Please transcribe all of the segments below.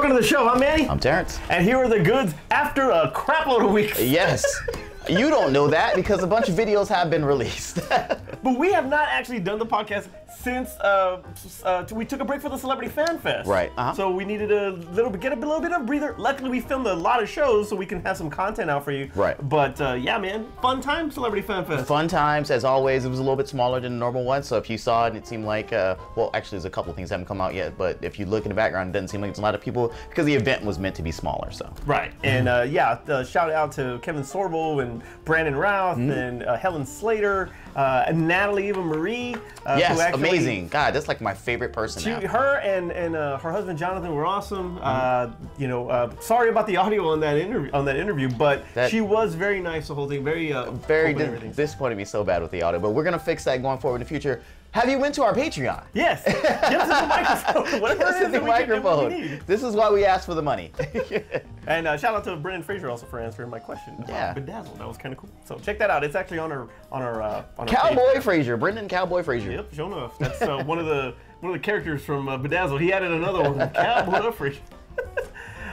Welcome to the show. I'm Manny. I'm Terrence. And here are the goods after a crapload of weeks. Yes. You don't know that because a bunch of videos have been released. But we have not actually done the podcast since we took a break for the Celebrity Fan Fest. Right. So we needed get a little bit of a breather. Luckily, we filmed a lot of shows so we can have some content out for you. Right. But yeah, man, fun time, Celebrity Fan Fest. Fun times, as always. It was a little bit smaller than the normal one, so if you saw it, it seemed like, well, actually, there's a couple of things that haven't come out yet, but if you look in the background, it doesn't seem like there's a lot of people because the event was meant to be smaller, so. Right. And yeah, shout out to Kevin Sorbo and Brandon Routh and Helen Slater, and Natalie Eva Marie. Yes, who actually, amazing. God, that's like my favorite person now. Her and her husband Jonathan were awesome. You know, sorry about the audio on that interview, but she was very nice. The whole thing, very disappointed me so bad with the audio, but we're gonna fix that going forward in the future. Have you went to our Patreon? Yes. Give us the microphone. Whatever it is the microphone. We need. This is why we asked for the money. And shout out to Brendan Fraser also for answering my question about Bedazzled. That was kind of cool. So check that out. It's actually on our Cowboy Fraser, Brendan Cowboy Fraser. Yep, sure enough. That's one of the characters from Bedazzled. He added another one, Cowboy Fraser.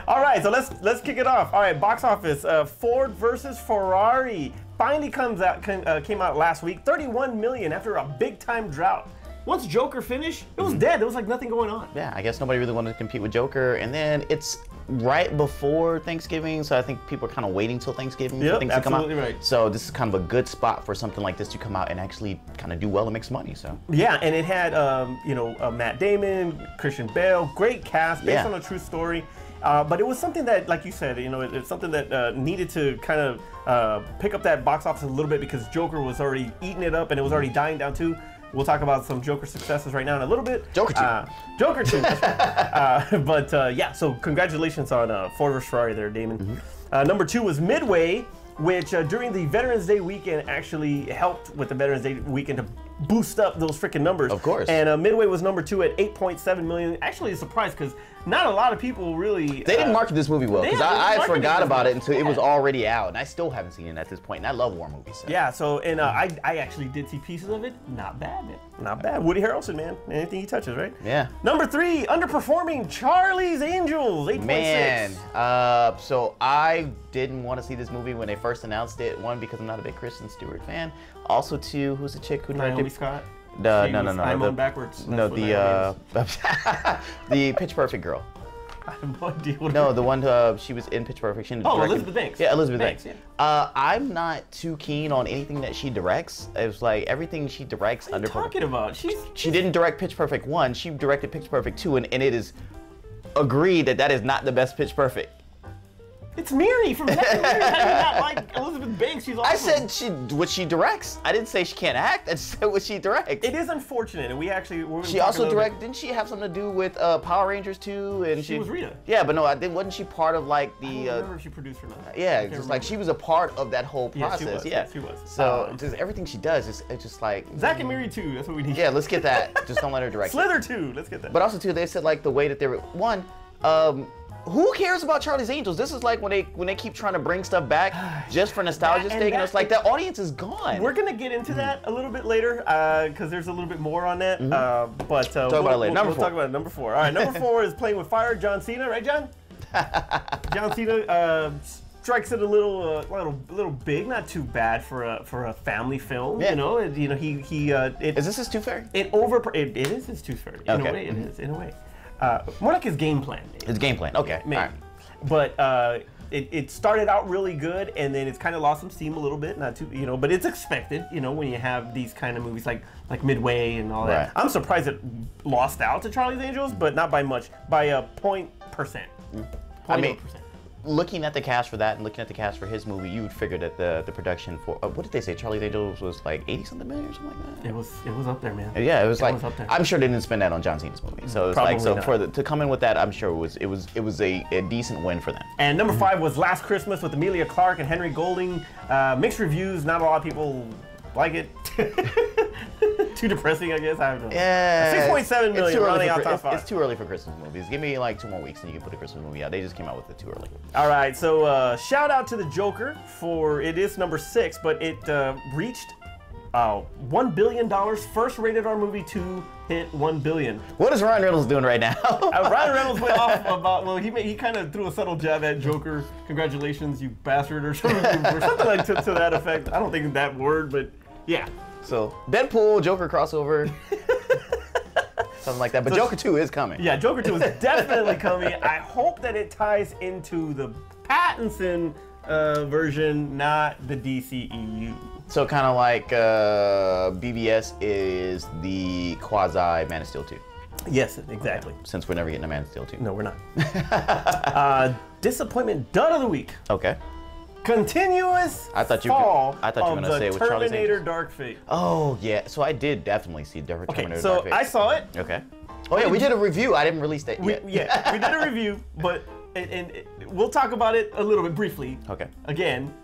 All right, so let's kick it off. All right, box office. Ford versus Ferrari finally came out last week. 31 million after a big time drought. Once Joker finished, it was dead. There was like nothing going on. Yeah, I guess nobody really wanted to compete with Joker, and then it's right before Thanksgiving, so I think people are kind of waiting till Thanksgiving for things to come out. Absolutely right. So this is kind of a good spot for something like this to come out and actually kind of do well and make some money. So yeah, and it had you know, Matt Damon, Christian Bale, great cast based on a true story. But it was something that, like you said, you know, it's something that needed to kind of pick up that box office a little bit because Joker was already eating it up and it was already dying down too. We'll talk about some Joker successes right now in a little bit. Joker 2. Joker 2. That's right. But yeah, so congratulations on Ford vs. Ferrari there, Damon. Number 2 was Midway, which during the Veterans Day weekend actually helped with the Veterans Day weekend to boost up those freaking numbers. Of course. And Midway was number 2 at 8.7 million. Actually a surprise because not a lot of people really... They didn't market this movie well because I forgot about it until it was already out, and I still haven't seen it at this point, and I love war movies. So. Yeah, so, and I actually did see pieces of it. Not bad, man. Not bad. Woody Harrelson, man. Anything he touches, right? Yeah. Number 3, underperforming, Charlie's Angels, 8.6. Man, so I didn't want to see this movie when they first announced it. 1, because I'm not a big Kristen Stewart fan. Also, 2, who's the chick who Naomi Scott? No. I'm on backwards. No, the Pitch Perfect girl. I have no idea what No, the one she was in Pitch Perfect. Elizabeth Banks. Yeah, Elizabeth Banks. Yeah. I'm not too keen on anything that she directs. It was like everything she directs What are you talking about? She didn't direct Pitch Perfect 1. She directed Pitch Perfect 2, and it is agreed that is not the best Pitch Perfect. It's Miri from How do you not like Elizabeth Banks? She's awesome. I said what she directs. I didn't say she can't act. I just said what she directs. It is unfortunate, and she also directed. Didn't she have something to do with Power Rangers too? And she was Rita. Yeah, but no, wasn't she part of like the? I don't remember if she produced or not. Yeah, just like she was a part of that whole process. Yeah, she was. So just everything she does is just like. Zack and Miri 2. That's what we need. Yeah, let's get that. Just don't let her direct. Slither 2. Let's get that. But also too, they said like the way that they were who cares about Charlie's Angels? This is like when they keep trying to bring stuff back just for nostalgia's sake, and it's like that audience is gone. We're gonna get into that a little bit later because there's a little bit more on that. But talk about it later. We'll talk about it. Number 4. All right, number 4 is Playing with Fire. John Cena, right, John? John Cena strikes it a little big, not too bad for a family film. Yeah. You know, he is this his Tooth Fairy? It is his Tooth Fairy. In a way, it is in a way. More like his game plan. His game plan, okay. Maybe. All right. But it started out really good, and then it's kind of lost some steam a little bit. Not too, but it's expected, when you have these kind of movies like Midway and all that. Right. I'm surprised it lost out to Charlie's Angels, but not by much, by a 0.%. 0.1%. Looking at the cast for that and looking at the cast for his movie, you would figure that the production for what did they say? Charlie's Angels was like 80-something million or something like that. It was up there, man. Yeah, it was up there. I'm sure they didn't spend that on John Cena's movie. So it's like to come in with that, I'm sure it was a decent win for them. And number 5 was Last Christmas with Emilia Clarke and Henry Golding. Mixed reviews. Not a lot of people like it. Too depressing, I guess. I don't know. Yeah. 6.7 million running out top 5. It's too early for Christmas movies. Give me like 2 more weeks and you can put a Christmas movie out. They just came out with it too early. All right, so shout out to the Joker for, it is number 6, but it reached $1 billion, first rated R movie to hit $1 billion. What is Ryan Reynolds doing right now? Ryan Reynolds went off about, well, he kind of threw a subtle jab at Joker. Congratulations, you bastard, or something, like to that effect. I don't think that word, but yeah. So, Deadpool, Joker crossover. Something like that. But Joker 2 is coming. Yeah, Joker 2 is definitely coming. I hope that it ties into the Pattinson version, not the DCEU. So kind of like BVS is the quasi Man of Steel 2. Yes, exactly. Since we're never getting a Man of Steel 2. No, we're not. Disappointment dud of the week. Okay. Continuous fall of the with Terminator Dark Fate. Oh, yeah. So I did definitely see Terminator Dark Fate. I saw it. Okay. Oh, yeah, we did a review. I didn't release that yet. Yeah, we did a review, but and we'll talk about it a little bit briefly. Okay. Again,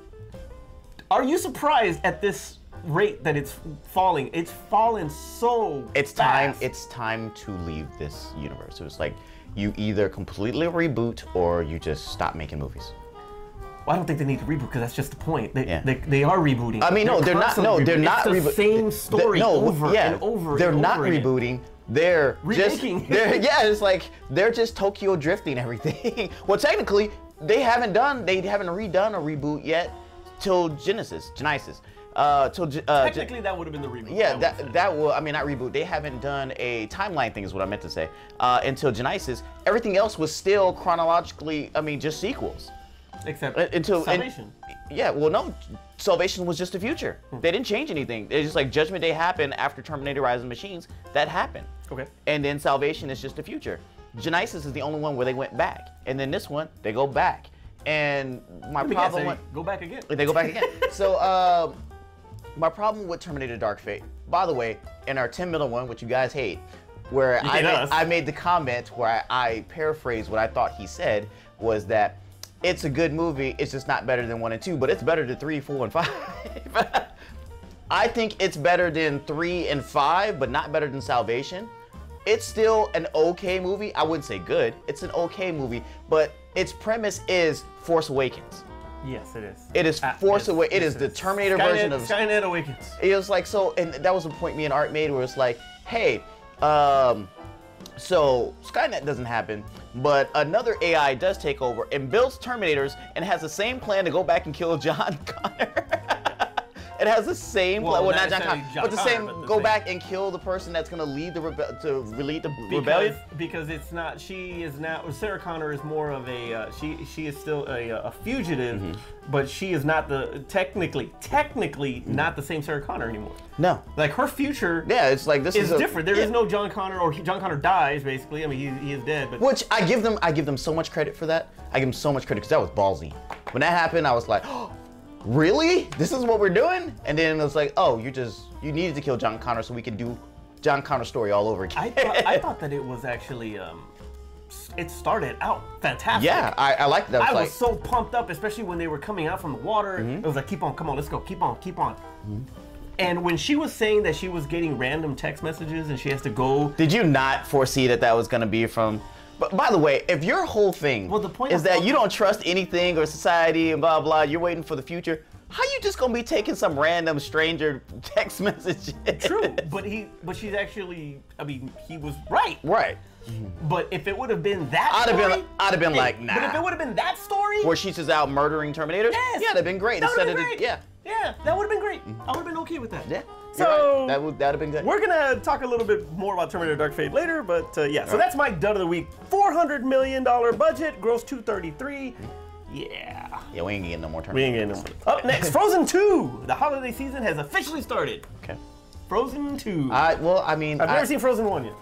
are you surprised at this rate that it's falling? It's fallen so fast. It's time to leave this universe. It was like you either completely reboot or you just stop making movies. Well, I don't think they need to reboot because that's just the point. They are rebooting. I mean, no, they're not. No, they're not rebooting. It's the same story over and over. They're not again. rebooting. They're remaking. It's like they're just Tokyo drifting everything. Well, technically, they haven't redone a reboot yet till Genesis. Technically, that would have been the reboot. Yeah, that will. I mean, not reboot. They haven't done a timeline thing, is what I meant to say. Until Genesis, everything else was still chronologically. I mean, just sequels. Except Salvation. No, Salvation was just the future. They didn't change anything. It's just like Judgment Day happened after Terminator Rise of the Machines. That happened. Okay. And then Salvation is just the future. Genesis is the only one where they went back. And then this one, they go back. And my problem go back again. They go back again. So my problem with Terminator Dark Fate, by the way, in our Tim Miller one, which you guys hate, where I made the comment where I paraphrased what I thought he said, was that it's a good movie, it's just not better than 1 and 2, but it's better than 3, 4, and 5. I think it's better than 3 and 5, but not better than Salvation. It's still an okay movie. I wouldn't say good. It's an okay movie, but its premise is Force Awakens. Yes, it is. It is Force Awakens. It is the Terminator version of Skynet Awakens. It was like, so, and that was the point me and Art made, where it's like, hey, so Skynet doesn't happen, but another AI does take over and builds Terminators and has the same plan to go back and kill John Connor. It has the same plan, well, not John Connor, but the same, go back and kill the person that's gonna lead the rebellion. Because it's not, she is now, Sarah Connor is more of a, she is still a fugitive, but she is not the, technically not the same Sarah Connor anymore. No. Like her future it's like this is different. There is no John Connor, or John Connor dies, basically. I mean, he is dead. But which I give them so much credit for that. I give them so much credit because that was ballsy. When that happened, I was like, oh, really? This is what we're doing? And then it was like, oh, you needed to kill John Connor so we could do John Connor's story all over again. I thought that it was actually, it started out fantastic. Yeah, I liked that. I was so pumped up, especially when they were coming out from the water. It was like, keep on, come on, let's go, keep on. And when she was saying that she was getting random text messages and she has to go. Did you not foresee that was going to be from? But by the way, if your whole thing is that you don't trust anything or society and blah, blah, you're waiting for the future, how you just going to be taking some random stranger text message? True, but she's actually, I mean, he was right. Right. But if it would have been that story, I'd have been like, nah. But if it would have been that story, where she's just out murdering Terminators, yes, yeah, that'd have been great. That would have been great. Yeah, that would have been great. I would have been okay with that. Yeah. So right. That'd have been good. We're gonna talk a little bit more about Terminator Dark Fate later, but yeah. So that's my dud of the week. $400 million budget, gross 233. Yeah. Yeah, we ain't getting no more Terminator. We ain't getting no more. Up next, Frozen 2. The holiday season has officially started. Okay. Frozen 2. Well, I mean, I've never seen Frozen 1 yet.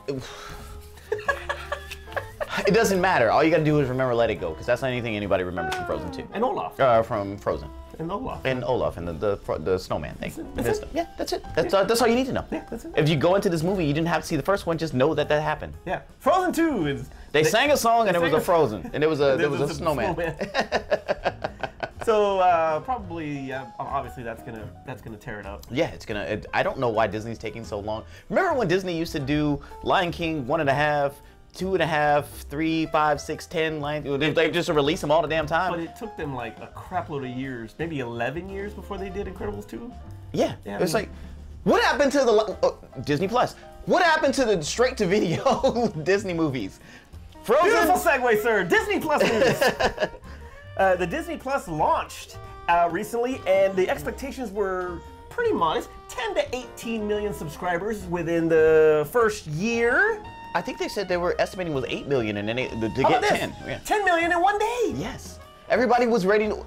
It doesn't matter. All you gotta do is remember Let It Go, because that's not anything anybody remembers from Frozen 2. And Olaf. From Frozen. And Olaf. And Olaf and the snowman thing. That's it? Yeah, that's it. That's all you need to know. Yeah, that's it. If you go into this movie, you didn't have to see the first one. Just know that happened. Yeah. Frozen 2 is. They sang a song and it was a Frozen, and there was a snowman. So probably, obviously, that's gonna tear it up. Yeah, it's gonna. I don't know why Disney's taking so long. Remember when Disney used to do Lion King 1.5, 2.5, 3, 5, 6, 10 lines? They just release them all the damn time. But it took them like a crap load of years, maybe 11 years before they did Incredibles 2. Yeah, it's like What happened to the Disney Plus? What happened to the straight-to-video Disney movies? Frozen. Beautiful segue, sir. Disney Plus movies. The Disney Plus launched recently, and the expectations were pretty modest. 10 to 18 million subscribers within the first year. I think they said they were estimating was 8 million, and then to get 10. Yeah. 10 million in one day. Yes. Everybody was ready to...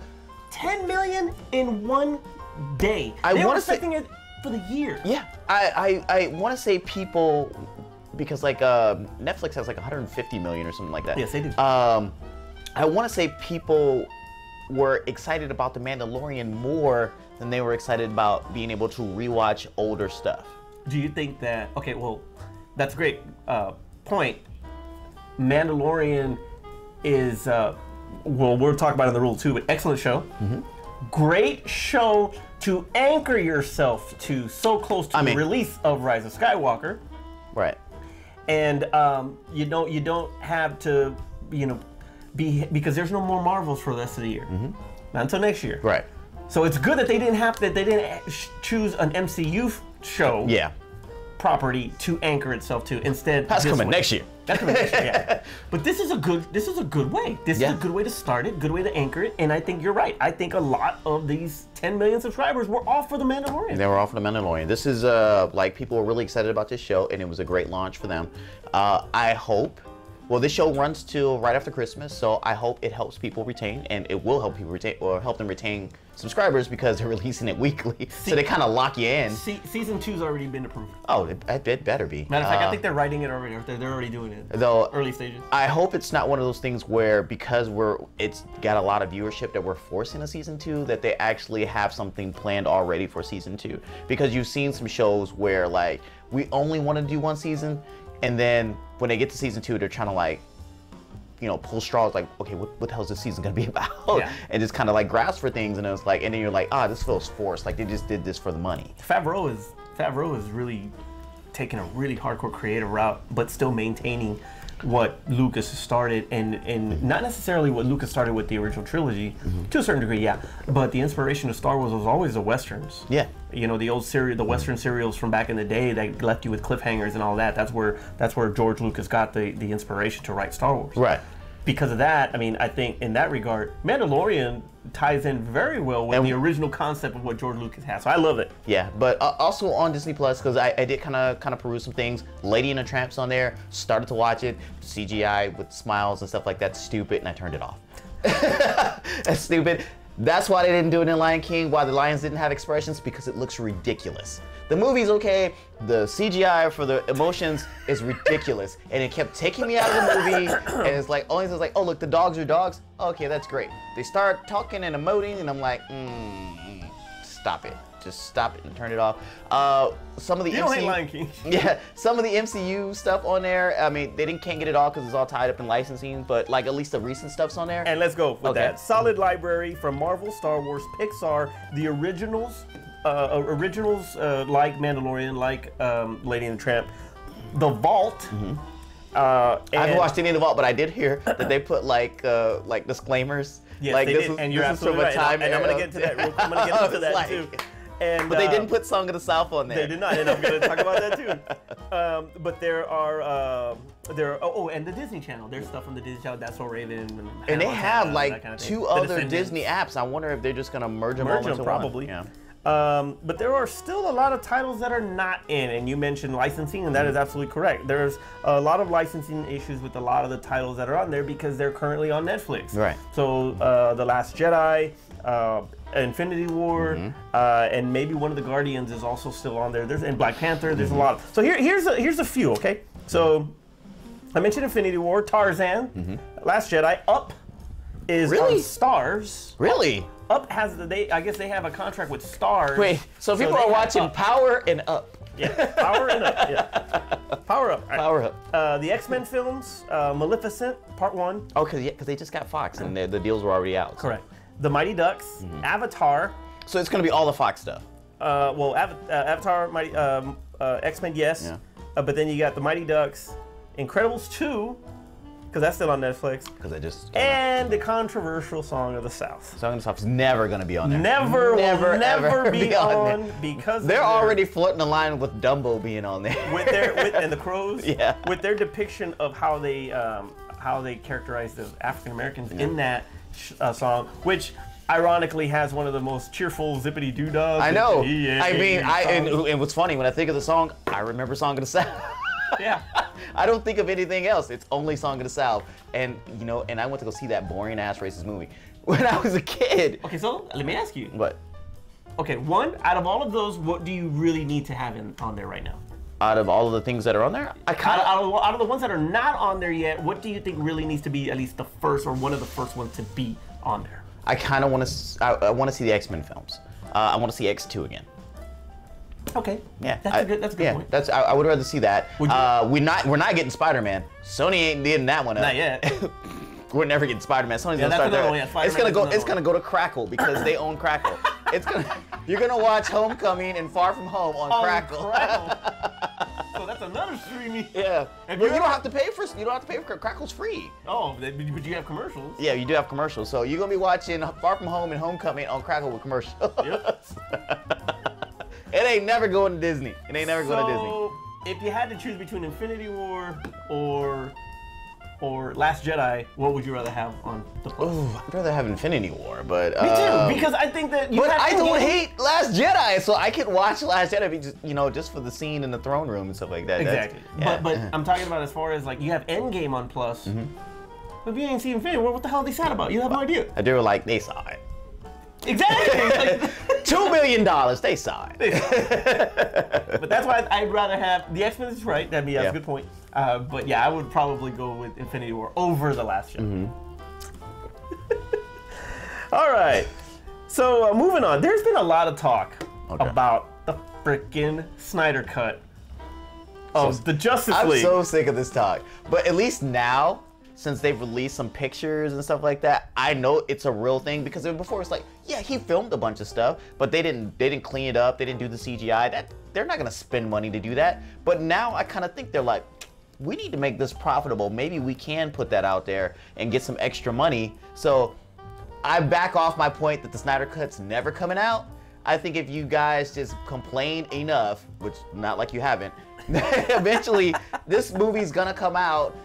10 million in one day. They were expecting it for the year. Yeah. I want to say people, because like Netflix has like 150 million or something like that. Yes, they do. I want to say people were excited about The Mandalorian more than they were excited about being able to rewatch older stuff. Do you think that, okay, well, that's a great point. Mandalorian is, well, we'll talk about it in the rule too, but excellent show. Mm-hmm. Great show to anchor yourself to so close to the release of Rise of Skywalker. Right. And you don't have to, because there's no more Marvels for the rest of the year. Mm-hmm. Not until next year. Right. So it's good that they didn't choose an MCU show. Yeah. Property to anchor itself to. Instead, that's coming next year. That's coming next year. Yeah. But this is a good way. This is a good way to start it, good way to anchor it, and I think you're right. I think a lot of these 10 million subscribers were all for The Mandalorian. They were all for The Mandalorian. This is like people were really excited about this show, and it was a great launch for them. I hope. Well, this show runs till right after Christmas, so I hope it helps people retain, and it will help people retain, or help them retain subscribers because they're releasing it weekly, so they kind of lock you in. Season 2's already been approved. Oh, it better be. Matter of fact, I think they're writing it already. They're already doing it. Though early stages. I hope it's not one of those things where because it's got a lot of viewership that we're forcing a season 2, that they actually have something planned already for season 2. Because you've seen some shows where like we only want to do one season, and then when they get to season 2, they're trying to like, pull straws like, okay, what the hell is this season gonna be about? Yeah. And just kind of like grasp for things, and it's like, and then you're like, this feels forced. Like they just did this for the money. Favreau is really taking a really hardcore creative route, but still maintaining what Lucas started, and not necessarily what Lucas started with the original trilogy, to a certain degree, yeah. But the inspiration of Star Wars was always the westerns. Yeah. The old the western serials from back in the day that left you with cliffhangers and all that. That's where George Lucas got the inspiration to write Star Wars. Right. Because of that, I mean, I think in that regard, Mandalorian ties in very well with the original concept of what George Lucas has. So I love it. Yeah, but also on Disney Plus, because I did kind of peruse some things. Lady and the Tramp's on there. Started to watch it. CGI with smiles and stuff like that. Stupid, and I turned it off. That's stupid. That's why they didn't do it in Lion King. Why the lions didn't have expressions, because it looks ridiculous. The movie's okay. The CGI for the emotions is ridiculous, and it kept taking me out of the movie. And it's like, only it's like, oh look, the dogs are dogs. Okay, that's great. They start talking and emoting, and I'm like, stop it. Just stop it and turn it off. Some of the don't hate Lion King. Yeah, some of the MCU stuff on there. I mean, they can't get it all because it's all tied up in licensing, but like at least the recent stuff's on there. And let's go with that. Solid library from Marvel, Star Wars, Pixar, the originals. Like Mandalorian, like Lady and the Tramp, The Vault. I haven't watched any of The Vault, but I did hear that they put like disclaimers. Yes, like they did. And you're absolutely right. And I'm gonna get to that. I'm gonna get into that too. And, but they didn't put Song of the South on there. They did not, and I'm going to talk about that too. But there are and the Disney Channel. There's stuff from the Disney Channel. That's So Raven. And they have like kind of 2 other Disney apps. I wonder if they're just going to merge them all into probably. One. Yeah. But there are still a lot of titles that are not in, and you mentioned licensing, and that is absolutely correct. There's a lot of licensing issues with a lot of the titles that are on there because they're currently on Netflix. Right. So The Last Jedi, Infinity War, and maybe one of the Guardians is also still on there. And Black Panther. There's a lot. So here's a few. Okay. So I mentioned Infinity War, Tarzan, Last Jedi, Up is on Stars. Really? Up has I guess they have a contract with Stars. Wait, so people are watching Power and Up. Yeah, Power and Up. Yeah, Power Up. Right. Power Up. The X-Men films, Maleficent, Part 1. Oh, because they just got Fox and the deals were already out. So. Correct. The Mighty Ducks, Avatar. So it's gonna be all the Fox stuff. Well, Avatar, Mighty, X-Men, yes. Yeah. But then you got the Mighty Ducks, Incredibles 2, because that's still on Netflix. Because I just. And the controversial Song of the South. Song of the South is never going to be on there. Never be on because they're already floating the line with Dumbo being on there. And the Crows. Yeah. With their depiction of how they characterize the African Americans in that song, which ironically has one of the most cheerful zippity doo-dogs. I know. And what's funny, when I think of the song, I remember Song of the South. Yeah. I don't think of anything else. It's only Song of the South. And, you know, and I went to go see that boring-ass racist movie when I was a kid. Okay, so let me ask you. What? Okay, one, out of all of those, what do you really need to have on there right now? Out of all of the things that are on there? Out of the ones that are not on there yet, what do you think really needs to be at least the first or one of the first ones to be on there? I kind of want to. I want to see the X-Men films. I want to see X2 again. Okay. Yeah. That's a good point. I would rather see that. We're not getting Spider-Man. Sony ain't getting that one up. Not yet. We're never getting Spider-Man. Sony's gonna start that. It's gonna go to Crackle because they own Crackle. You're gonna watch Homecoming and Far From Home on Crackle. So that's another streaming. Yeah. Well, you don't have to pay for Crackle's free. Oh, but you have commercials. Yeah, you do have commercials. So you're gonna be watching Far From Home and Homecoming on Crackle with commercials. Yep. It ain't never going to Disney. It ain't never going to Disney. So if you had to choose between Infinity War or Last Jedi, what would you rather have on the Plus? Ooh, I'd rather have Infinity War, but me too, because I think that. But I don't hate Last Jedi, so I could watch Last Jedi, just for the scene in the throne room and stuff like that. Exactly. Yeah. But I'm talking about as far as like you have Endgame on Plus, but if you ain't seen Infinity War, what the hell are they sad about? You have no idea. They were like, they saw it. Exactly. $2 million, they saw it. But that's why I'd rather have the X-Men is right. That's a good point. But yeah, I would probably go with Infinity War over the Last Jedi. All right. So moving on, there's been a lot of talk about the freaking Snyder Cut of the Justice League. I'm so sick of this talk. But at least now, since they've released some pictures and stuff like that, I know it's a real thing, because before it's like, yeah, he filmed a bunch of stuff, but they didn't clean it up, they didn't do the CGI. They're not gonna spend money to do that. But now I kind of think they're like, we need to make this profitable. Maybe we can put that out there and get some extra money. So I back off my point that the Snyder Cut's never coming out. I think if you guys just complain enough, which not like you haven't, eventually this movie's gonna come out.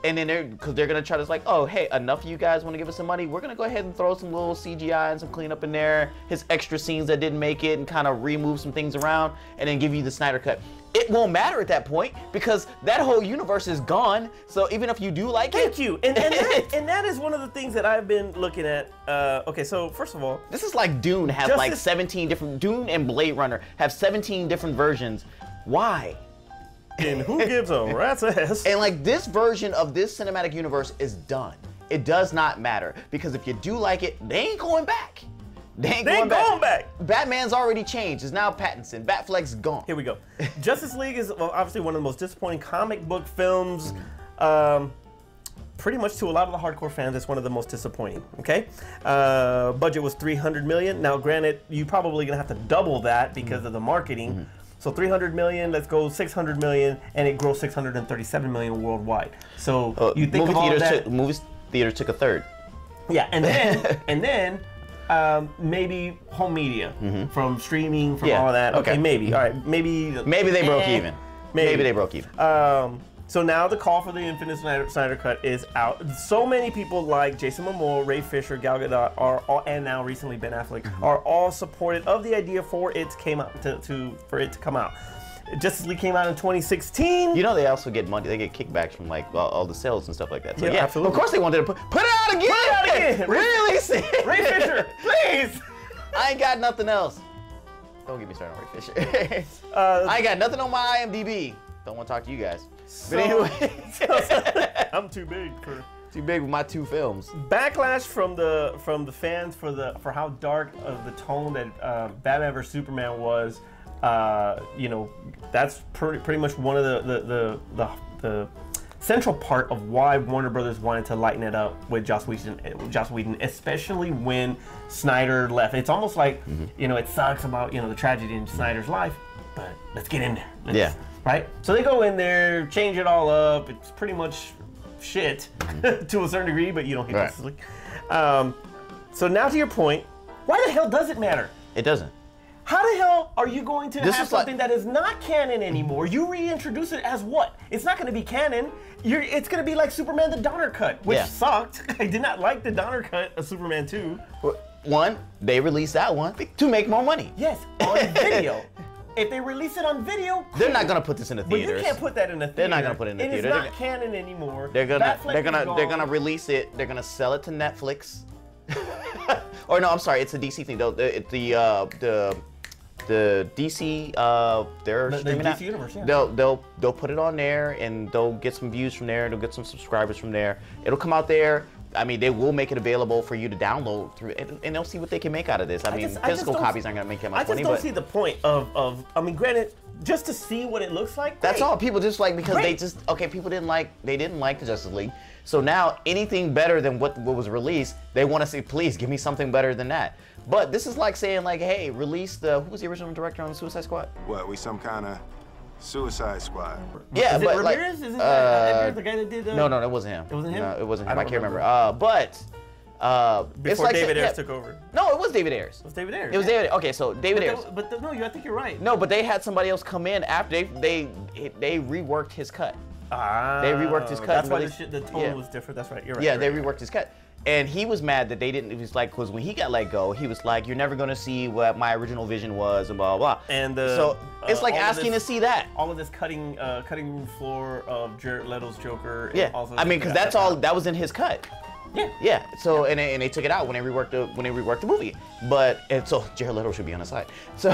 And then they're gonna try to like, oh, hey, enough of you guys want to give us some money. We're gonna go ahead and throw some little CGI and some cleanup in there, his extra scenes that didn't make it, and kind of remove some things around, and then give you the Snyder Cut. It won't matter at that point because that whole universe is gone. So even if you do like it, thank you. And that is one of the things that I've been looking at. Okay, so first of all, this is like Dune has like 17 different. Dune and Blade Runner have 17 different versions. Why? And who gives a rat's ass? And like this version of this cinematic universe is done. It does not matter, because if you do like it, they ain't going back. They ain't going back. Batman's already changed. It's now Pattinson. Batfleck's gone. Here we go. Justice League is obviously one of the most disappointing comic book films. Pretty much to a lot of the hardcore fans, it's one of the most disappointing. Okay, budget was $300 million. Now, granted, you're probably gonna have to double that because of the marketing. So 300 million, let's go 600 million, and it grows 637 million worldwide. So you think of all that. Movie theaters took a third. Yeah, and then maybe home media from streaming, from all of that. Okay, maybe. All right, maybe they broke even. Maybe they broke even. So now the call for the Infinite Snyder Cut is out. So many people like Jason Momoa, Ray Fisher, Gal Gadot, and now recently Ben Affleck are all supportive of the idea for it to come out. Justice League came out in 2016. You know they also get money. They get kickbacks from like all the sales and stuff like that. So yeah, absolutely. Of course they wanted to put it out again. Put it out again. Release it. Ray Fisher, please. I ain't got nothing else. Don't get me started on Ray Fisher. I ain't got nothing on my IMDb. Don't want to talk to you guys. But anyway, I'm too big with my 2 films. Backlash from the fans for how dark of the tone that Batman vs Superman was. That's pretty much one of the central part of why Warner Brothers wanted to lighten it up with Joss Whedon, especially when Snyder left. It's almost like it sucks about the tragedy in Snyder's life, but let's get in there. Right? So they go in there, change it all up. It's pretty much shit to a certain degree, but you don't hate Justice League. So now to your point, why the hell does it matter? It doesn't. How the hell are you going to have something that is not canon anymore? You reintroduce it as what? It's not going to be canon. It's going to be like Superman the Donner Cut, which sucked. I did not like the Donner Cut of Superman 2. One, they released that one to make more money. Yes, on video. If they release it on video, cool. They're not gonna put this in the theaters. But you can't put that in the theater. They're not gonna put it in the theater. It's not canon anymore. They're gonna release it. They're gonna sell it to Netflix. Or no, I'm sorry, it's a DC thing. The DC, their streaming app, universe, yeah. They'll put it on there, and they'll get some views from there. They'll get some subscribers from there. It'll come out there. I mean, they will make it available for you to download through, and they'll see what they can make out of this. I mean, physical copies aren't gonna make that much money. I just don't see the point of. I mean, granted, just to see what it looks like. That's all. People just like because people didn't like the Justice League. So now anything better than what was released, they want to say, please give me something better than that. But this is like saying like, hey, release who was the original director on the Suicide Squad? What, we some kind of Suicide Squad? Yeah, is it Ramirez? Is it Edgar, the guy that did? No, that wasn't him. It wasn't him. No, it wasn't him. I can't remember. Before David Ayers took over. No, it was David Ayers. It was David Ayers. It was David. Okay, so David Ayers. No, I think you're right. No, but they had somebody else come in after they reworked his cut. They reworked his cut. That's why the tone was different. That's right. You're right. Yeah, they reworked his cut. And he was mad that they didn't. It was like, because when he got let go, he was like, "You're never gonna see what my original vision was," and blah blah blah. And so it's like asking to see that. All of this cutting room floor of Jared Leto's Joker. Yeah, I mean, because that's all that was in his cut. Yeah. Yeah. So and they took it out when they reworked the movie. But so Jared Leto should be on the side. So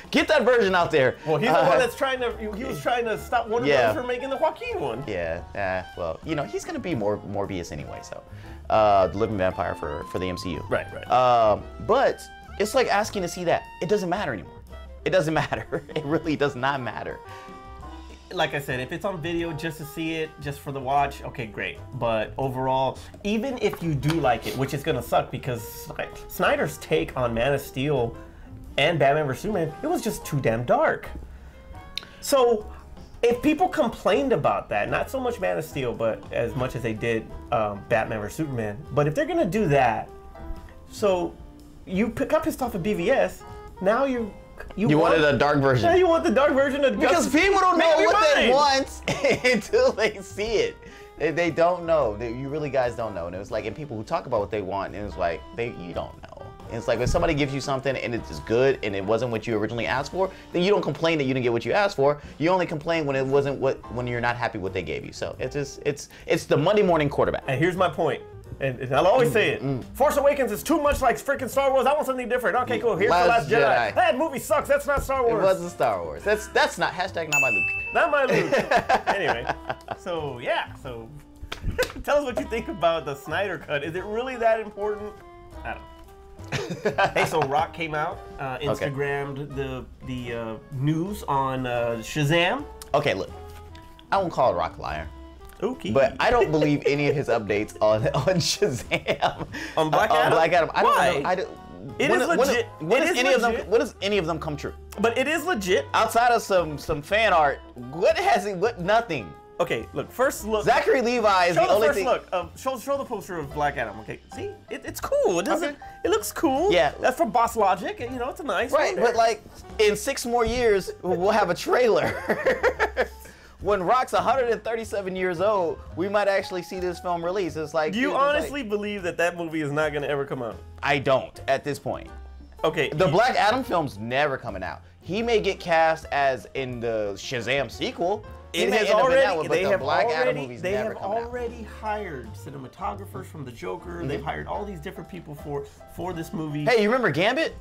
get that version out there. Well, he's the one that's he was trying to stop Warner Brothers from making the Joaquin one. Yeah. Well, he's gonna be Morbius anyway. So the Living Vampire for the MCU. Right. But it's like asking to see that. It doesn't matter anymore. It doesn't matter. It really does not matter. Like I said, if it's on video just to see it, just for the watch, okay, great. But overall, even if you do like it, which is gonna suck because Snyder's take on Man of Steel and Batman vs Superman, it was just too damn dark. So if people complained about that, not so much Man of Steel, but as much as they did Batman vs Superman, but if they're gonna do that, so you got pissed off at BVS, now you wanted a dark version. Yeah, you want the dark version of because people don't know what they want until they see it. They don't know. You really guys don't know. And it was like, and people who talk about what they want, and it's like, you don't know. And it's like when somebody gives you something and it's good and it wasn't what you originally asked for, then you don't complain that you didn't get what you asked for. You only complain when it wasn't when you're not happy what they gave you. So it's the Monday morning quarterback. And here's my point. And I'll always say it. Force Awakens is too much like freaking Star Wars. I want something different. Okay, cool. Here's The Last Jedi. That movie sucks. That's not Star Wars. It wasn't Star Wars. That's not #not my Luke. Not my Luke. Anyway, so yeah. So tell us what you think about the Snyder Cut. Is it really that important? I don't know. Hey, so Rock came out, Instagrammed the news on Shazam. Okay, look. I won't call Rock a liar. Okay. But I don't believe any of his updates on Shazam. On Black Adam? Black Adam. Why? It is legit. When does any of them come true? But it is legit. Outside of some fan art, nothing. Okay, look, first look. Zachary Levi is the only thing. Show the poster of Black Adam. Okay, see, it's cool. It doesn't. It looks cool. Yeah, that's from Boss Logic. It's a nice. Right, but like in 6 more years, we'll have a trailer. When Rock's 137 years old, we might actually see this film released. It's like. Do you honestly believe that movie is not going to ever come out? I don't at this point. Okay. The Black Adam film's never coming out. He may get cast as in the Shazam sequel. They have already hired cinematographers from the Joker. Mm-hmm. They've hired all these different people for this movie. Hey, you remember Gambit?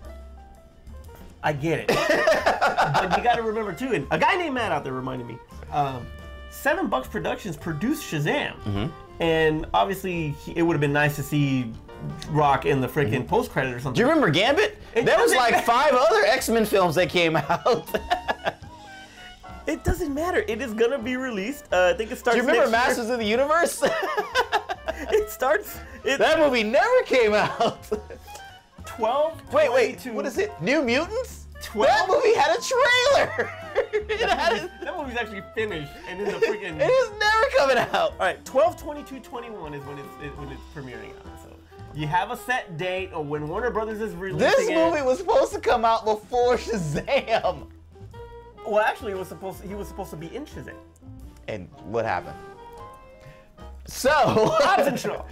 I get it. But you got to remember too, and a guy named Matt out there reminded me. $7 Productions produced Shazam, and obviously it would have been nice to see Rock in the freaking post credit or something. Do you remember Gambit? There was like 5 other X-Men films that came out. It doesn't matter. It is gonna be released. I think it starts. Do you remember Masters of the Universe? It starts. That movie never came out. 12. Wait. What is it? New Mutants? 12. That movie had a trailer. That movie's actually finished, and then the freaking. It is never coming out. All right, 12/22/21 is when it's premiering out. So you have a set date of when Warner Brothers is releasing it. This movie was supposed to come out before Shazam. Well, actually, he was supposed to be in Shazam. And what happened? So Hobbs and Shaw.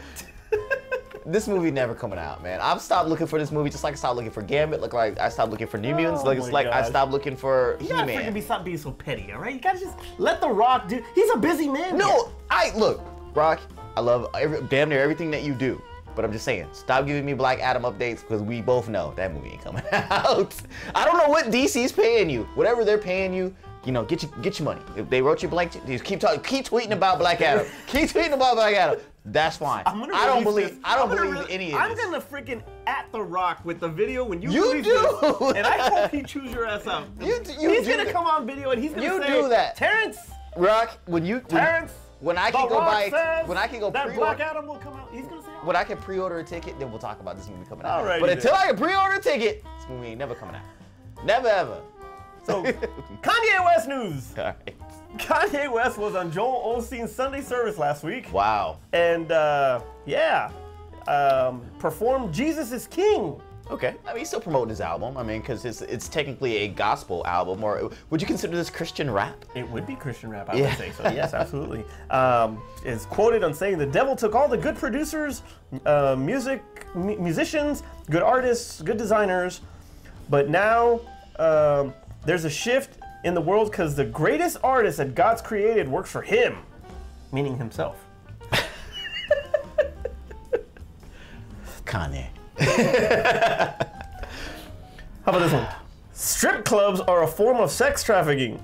This movie never coming out, man. I've stopped looking for this movie, just like I stopped looking for Gambit, look like I stopped looking for New Mutants, I stopped looking for He-Man. You gotta stop being so petty, all right? You gotta just let The Rock do. He's a busy man. No, look, Rock. I love damn near everything that you do, but I'm just saying, stop giving me Black Adam updates because we both know that movie ain't coming out. I don't know what DC's paying you. Whatever they're paying you, you know, get your money. If they wrote you blank, just keep tweeting about Black Adam. Keep tweeting about Black Adam. That's fine. I don't believe any of this. I'm gonna freaking at The Rock with the video when you do, this, and I hope he chews your ass out. He's gonna come on video and he's gonna say, do that. Terrence, Rock, when I can go that Black Adam will come out. He's gonna say, when I can pre-order a ticket, then we'll talk about this movie coming out. Alrighty, but until I can pre-order a ticket, this movie ain't never coming out. Never ever. So, Kanye West news. All right. Kanye West was on Joel Osteen's Sunday service last week. Wow. And performed Jesus is King. Okay. I mean, he's still promoting his album. I mean, because it's technically a gospel album, or would you consider this Christian rap? It would be Christian rap, I would say so. Yes, absolutely. Is quoted on saying, "The devil took all the good producers, musicians, good artists, good designers, but now there's a shift in the world because the greatest artist that God's created works for him," meaning himself. Kanye. How about this one? Strip clubs are a form of sex trafficking.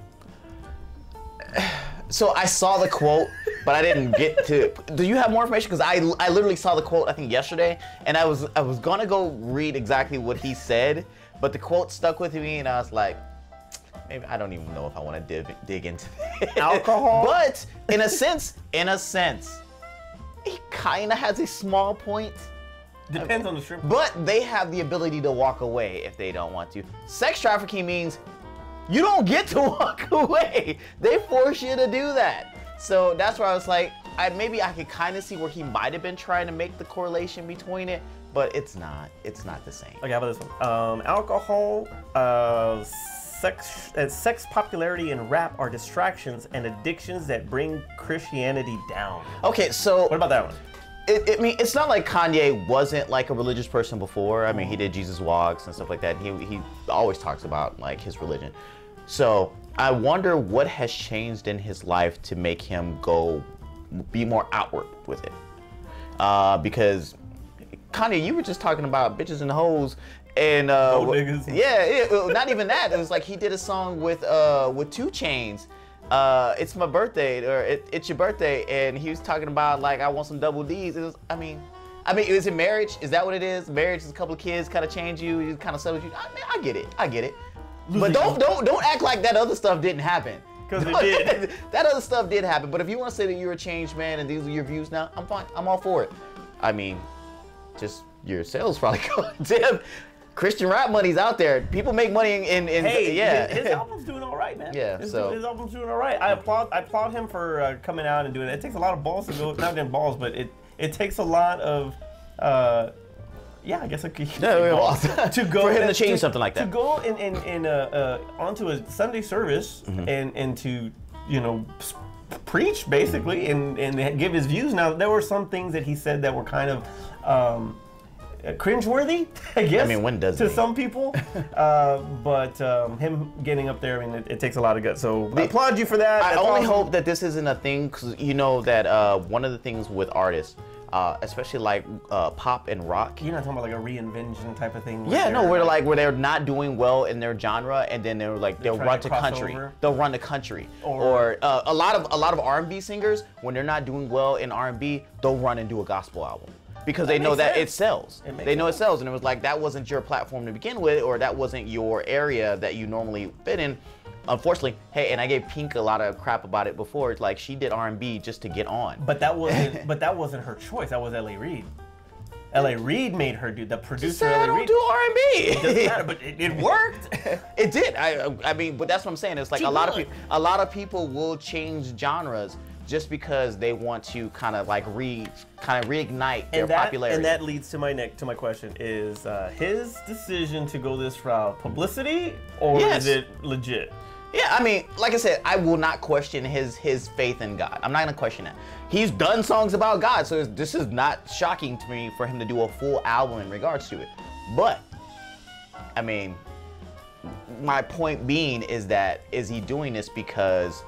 So I saw the quote, but I didn't get to. Do you have more information? Because I literally saw the quote I think yesterday, and I was gonna go read exactly what he said, but the quote stuck with me, and I was like, maybe I don't even know if I want to dig into it. Alcohol. But in a sense, he kind of has a small point. Depends on the strip. But they have the ability to walk away if they don't want to. Sex trafficking means you don't get to walk away. They force you to do that. So that's where I was like, maybe I could kind of see where he might have been trying to make the correlation between it, but it's not. It's not the same. Okay, how about this one? Alcohol, sex popularity, and rap are distractions and addictions that bring Christianity down. Okay, so what about that one? I mean, it's not like Kanye wasn't like a religious person before. I mean, he did Jesus walks and stuff like that. He always talks about like his religion. So I wonder what has changed in his life to make him be more outward with it. Because Kanye, you were just talking about bitches and hoes. And not even that. It was like he did a song with 2 Chainz. It's my birthday, or it's your birthday, and he was talking about like I want some double D's. It was, I mean, is it marriage? Is that what it is? Marriage is a couple of kids kind of change you, you kind of settle you. I get it. But don't act like that other stuff didn't happen. Because it did. That other stuff did happen. But if you want to say that you're a changed man and these are your views now, I'm fine. I'm all for it. I mean, just your sales probably going down. Christian rap money's out there. People make money in his album's doing all right, man. Yeah, his album's doing all right. I applaud him for coming out and doing it. It takes a lot of balls to go, not even balls, but it takes a lot of, I guess I could to go for him to change something like that. To go onto a Sunday service and to preach basically and give his views. Now there were some things that he said that were kind of cringeworthy, I guess. I mean, when does to some people, but him getting up there, I mean, it takes a lot of guts. So I applaud you for that. I only hope that this isn't a thing, because you know that one of the things with artists, especially like pop and rock. You're not talking about like a reinvention type of thing. Yeah, no, where they're not doing well in their genre, and then they'll run to country. They'll run to country. Or a lot of R&B singers, when they're not doing well in R&B, they'll run and do a gospel album. Because they know that it sells. They know it sells, and it was like that wasn't your platform to begin with, or that wasn't your area that you normally fit in. Unfortunately, hey, and I gave Pink a lot of crap about it before. It's like she did R&B just to get on. But that wasn't her choice. That was L.A. Reid. L.A. Reid made her do. The producer I L.A. Reid. don't do R&B. It doesn't matter, but it worked. It did. I mean, but that's what I'm saying. It's like a lot of people will change genres just because they want to kind of reignite their popularity. And that leads to my question: is his decision to go this route publicity or is it legit? Yeah, I mean, like I said, I will not question his faith in God. I'm not gonna question that. He's done songs about God, so this is not shocking to me for him to do a full album in regards to it. But I mean, my point being is he doing this because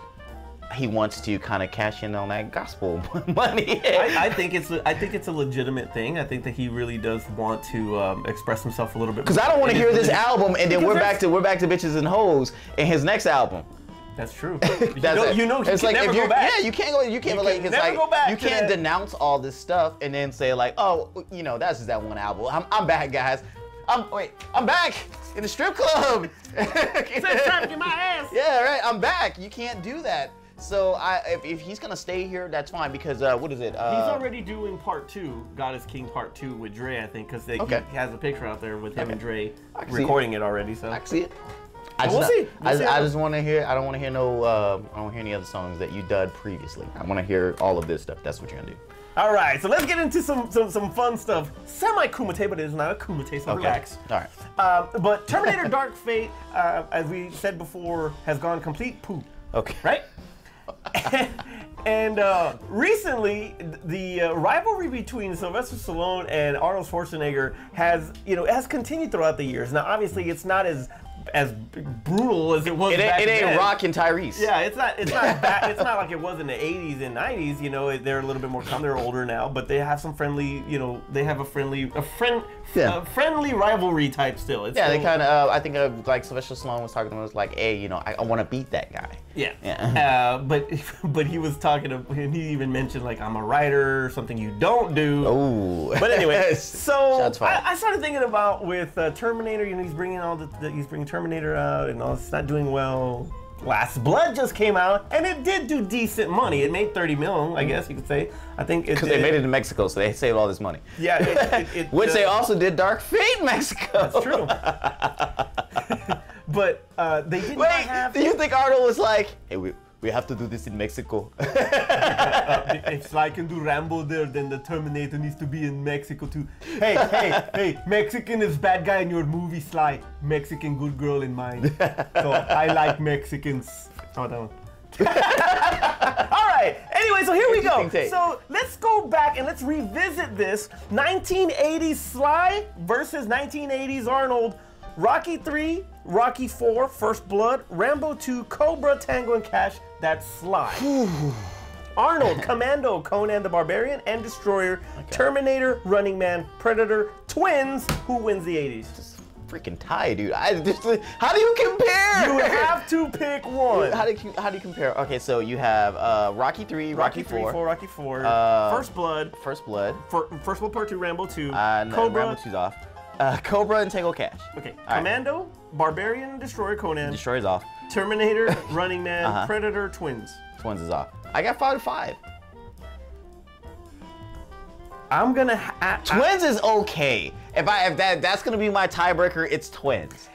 he wants to kind of cash in on that gospel money? I think it's a legitimate thing. I think that he really does want to express himself a little bit. Because I don't want to hear this album and then we're back to bitches and hoes in his next album. That's true. You know, it's like never go back. Yeah, you can't go. You can't like. It's like go back you can't denounce all this stuff and then say like, oh, you know, that's just that one album. I'm back, guys. I'm back in the strip club. It's time to get my ass. Yeah, right. I'm back. You can't do that. So if he's gonna stay here, that's fine because what is it? He's already doing part 2, God is King part 2 with Dre, I think, because he has a picture out there with him and Dre recording it already. So I can see it. We'll see. I just want to hear. I don't want to hear no. I don't want to hear any other songs that you did previously. I want to hear all of this stuff. That's what you're gonna do. All right, so let's get into some fun stuff. Semi-kumite, but it is not a kumite, so relax. All right. But Terminator Dark Fate, as we said before, has gone complete poop. Okay. Right? And recently, the rivalry between Sylvester Stallone and Arnold Schwarzenegger has continued throughout the years. Now, obviously, it's not as brutal as it was back then. It ain't Rock and Tyrese. Yeah, it's not bad. It's not like it was in the 80s and 90s. You know, they're a little bit more calm. They're older now, but they have some friendly. You know, they have a friendly rivalry type still. They kind of. I think like Sylvester Stallone was talking to him. Was like, hey, you know, I want to beat that guy. Yeah. But he was talking to him. He even mentioned like, I'm a writer, something you don't do. Oh. But anyway, so I started thinking about with Terminator. You know, he's bringing Terminator out, and all it's not doing well. Last Blood just came out, and it did do decent money. It made 30 million, I guess you could say. I think because they made it in Mexico, so they saved all this money. Yeah, which they also did Dark Fate in Mexico. That's true. But they did not have. Do you think Arnold was like, hey, we have to do this in Mexico? If Sly can do Rambo there, then the Terminator needs to be in Mexico too. Hey, Mexican is bad guy in your movie, Sly. Mexican good girl in mine. So I like Mexicans. Oh, that one. All right. Anyway, so here we go. So let's go back and let's revisit this 1980s Sly versus 1980s Arnold. Rocky 3, Rocky 4, First Blood, Rambo 2, Cobra, Tango and Cash, that's Sly. Arnold, Commando, Conan the Barbarian, and Destroyer, Terminator, Running Man, Predator, Twins, who wins the 80s? Just freaking tie, dude. How do you compare? You have to pick one. How do you compare? Okay, so you have Rocky 3, Rocky 4, Rocky 4, First Blood, First Blood Part 2, Rambo 2, Cobra, Rambo 2's off. Cobra and Tango Cash. Okay. Commando, Barbarian, Destroyer, Conan. Destroyer's off. Terminator, Running Man, Predator, Twins. Twins is off. I got 5 to 5. I'm gonna. Twins is okay. If that's gonna be my tiebreaker, it's Twins.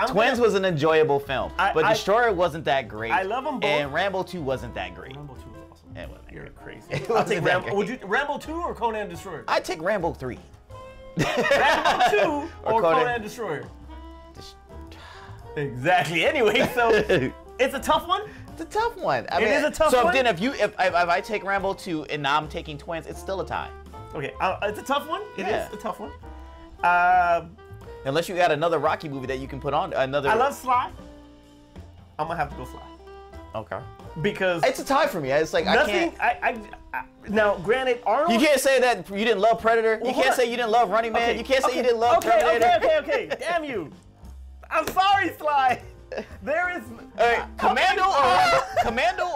Twins was an enjoyable film, but Destroyer wasn't that great. I love them both. And Rambo 2 wasn't that great. Rambo 2 was awesome. It wasn't. You're crazy. I'll take Rambo. Would you Rambo 2 or Conan Destroyer? I'd take Rambo 3. Rambo 2 or Conan Destroyer? Exactly. Anyway, so it's a tough one. It's a tough one. It is a tough one. So then, if I take Rambo 2 and now I'm taking Twins, it's still a tie. Okay, it's a tough one. It is a tough one. Unless you got another Rocky movie that you can put on another. I love Sly. I'm gonna have to go Sly. Okay. Because it's a tie for me. It's like nothing. I can't. Now, granted, Arnold. You can't say that you didn't love Predator. You can't say you didn't love Running Man. You can't say you didn't love Terminator. Okay. Damn you. I'm sorry, Sly. There is. Commando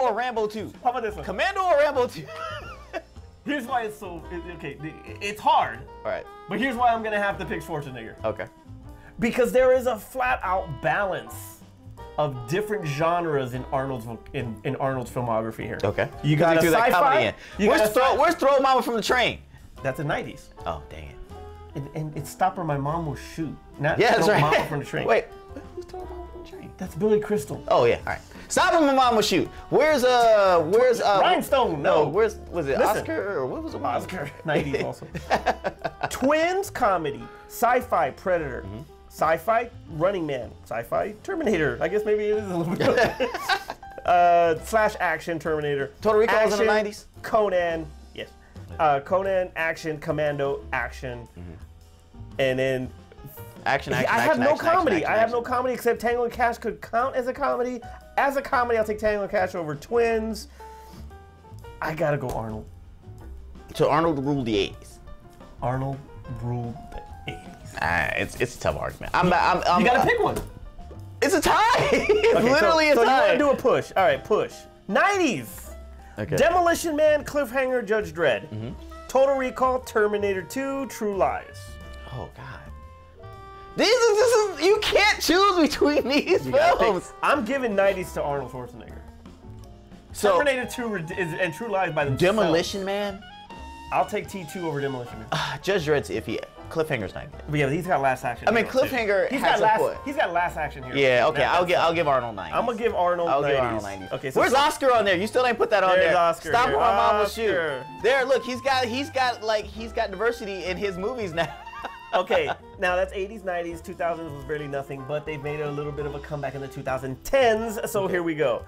or Rambo 2. How about this one? Commando or Rambo 2. Here's why it's so okay. It's hard. All right. But here's why I'm gonna have to pick Schwarzenegger. Okay. Because there is a flat-out balance of different genres in Arnold's filmography here. Okay. You got a sci-fi. Where's Throw Mama from the Train? That's the 90s. Oh, dang it. And it's Stop or My Mom Will Shoot. Not Yeah, that's right. Mama from the Train. Wait, who's Stop Mama from the Train? That's Billy Crystal. Oh yeah, all right. Stop or My Mom Will Shoot. Where's Rhinestone. No. Was it Listen. Oscar or what was it? Oscar. 90s also. Twins comedy. Sci-fi Predator. Sci-fi Running Man. Sci-fi Terminator. I guess maybe it is a little bit. Slash action Terminator. Total Recall was in the 90s? Conan. Yes. Conan, action, Commando, action. And then Action. I have no comedy. I have no comedy except Tango and Cash could count as a comedy. As a comedy, I'll take Tango and Cash over Twins. I gotta go Arnold. So Arnold ruled the 80s. Arnold ruled the 80s. It's a tough argument. You gotta pick one. It's a tie. It's literally a tie. So you wanna do a push. All right, push. 90s. Okay. Demolition Man, Cliffhanger, Judge Dredd. Total Recall, Terminator 2, True Lies. Oh God. This is you can't choose between these films. I'm giving 90s to Arnold Schwarzenegger. So Terminator 2 and True Lies by themselves. Demolition Man. I'll take T2 over Demolition Man. Judge Dredd's iffy. Cliffhanger's 90. But yeah, he's got Last Action. I mean, Cliffhanger has a point. He's got Last Action here. Yeah, okay. I'll give Arnold 90. I'm gonna give Arnold 90s. I'll give Arnold 90. Okay, so where's Oscar on there? You still ain't put that on There's there. Oscar Stop here. or My Mom Will Oscar. Shoot. There, look, he's got diversity in his movies now. Okay, now that's 80s, 90s, 2000s was barely nothing, but they've made a little bit of a comeback in the 2010s. So here we go.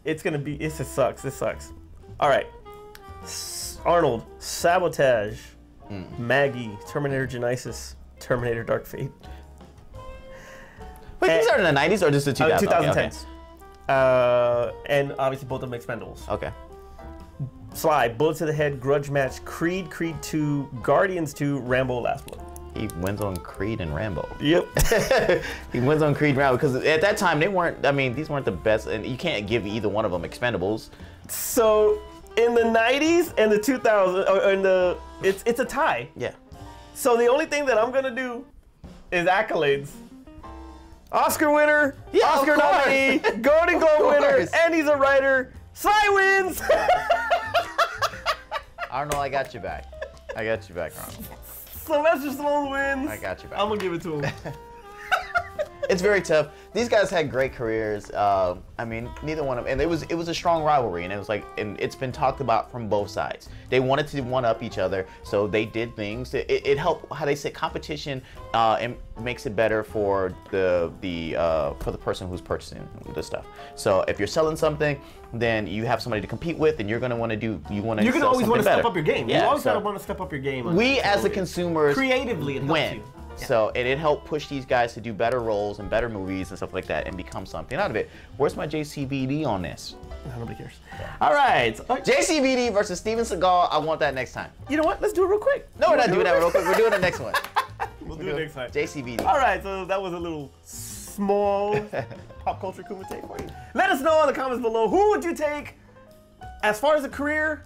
It just sucks. This sucks. All right. Arnold, Sabotage, Maggie, Terminator Genisys, Terminator Dark Fate. Wait, these are in the 90s or just the 2000s? 2010s. Okay. And obviously both of them Expendables. Okay. Sly, Bullet to the Head, Grudge Match, Creed, Creed 2, Guardians 2, Rambo Last Blood. He wins on Creed and Rambo. Yep. He wins on Creed and Rambo because at that time these weren't the best, and you can't give either one of them Expendables. So in the 90s and the 2000s, it's a tie. Yeah. So the only thing that I'm gonna do is accolades. Oscar winner, yeah, Oscar nominee, Golden Globe winner, and he's a writer. Sly wins. Arnold, I got you back. I got you back, Arnold. Sylvester Stallone wins. I got you back. I'm gonna give it to him. It's very tough. These guys had great careers. I mean, neither one of them, and it was a strong rivalry, and it was like, and it's been talked about from both sides. They wanted to one up each other, so they did things. It helped, how they say, competition, and makes it better for the person who's purchasing the stuff. So if you're selling something, then you have somebody to compete with, and you're gonna want to do, you can always want to step up your game. Yeah, you always gotta want to step up your game. We as the consumers creatively win. Yeah. So it helped push these guys to do better roles and better movies and stuff like that and become something out of it. Where's my JCVD on this? Nobody cares. All right. JCVD versus Steven Seagal. I want that next time. You know what? Let's do it real quick. No, we're not doing that real quick. We're doing the next one. We'll do it next time. JCVD. All right. So that was a little small pop culture Kumite for you. Let us know in the comments below, who would you take as far as a career?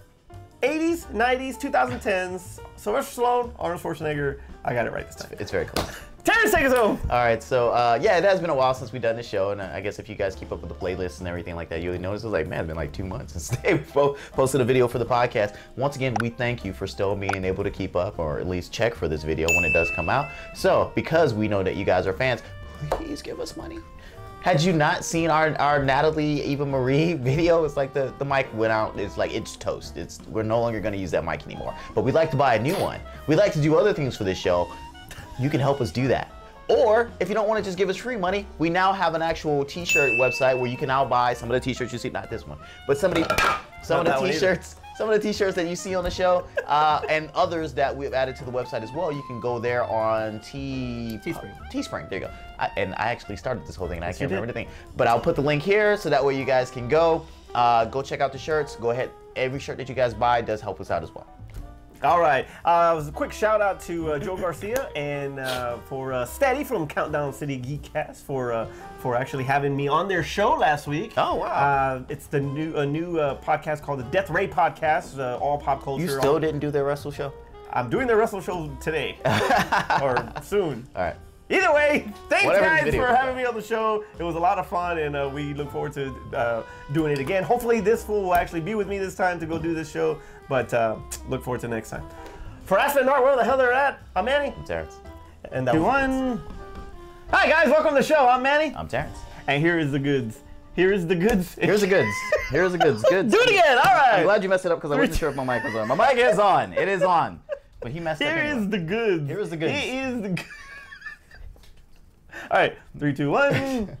80s, 90s, 2010s. Sylvester Stallone, Arnold Schwarzenegger. I got it right this time. It's very close. Terrence, take us home. All right, so yeah, it has been a while since we've done this show, and I guess if you guys keep up with the playlists and everything like that, you'll notice it was like, man, it's been like 2 months since they posted a video for the podcast. Once again, we thank you for still being able to keep up, or at least check for this video when it does come out. So, because we know that you guys are fans, please give us money. Had you not seen our Natalie Eva Marie video, it's like the mic went out, it's like, it's toast. We're no longer gonna use that mic anymore. But we'd like to buy a new one. We'd like to do other things for this show. You can help us do that. Or, if you don't wanna just give us free money, we now have an actual t-shirt website where you can now buy some of the t-shirts you see, not this one, but some of the t-shirts. Some of the t-shirts that you see on the show, and others that we've added to the website as well. You can go there on Teespring. There you go. I actually started this whole thing, and I can't remember the thing. But I'll put the link here, so that way you guys can go check out the shirts. Go ahead. Every shirt that you guys buy does help us out as well. All right. It was a quick shout out to Joe Garcia and for Steady from Countdown City Geekcast for actually having me on their show last week. Oh wow! It's a new podcast called the Death Ray Podcast, all pop culture. You still didn't do their wrestle show? I'm doing their wrestle show today or soon. All right. Either way, thanks guys for having me on the show. It was a lot of fun, and we look forward to doing it again. Hopefully this fool will actually be with me this time to go do this show, but look forward to next time. For Aspen North, where the hell they're at? I'm Manny. I'm Terrence. And that 1. Hi guys, welcome to the show. I'm Manny. I'm Terrence. And here is the goods. Here is the goods. Here's the goods. Here's the goods. Goods. Do it again. All right. I'm glad you messed it up because I wasn't sure if my mic was on. My mic is on. It is on. But he messed up. Here anyway. is the goods. Here is the goods. Here is the goods. All right. 3, 2, 1.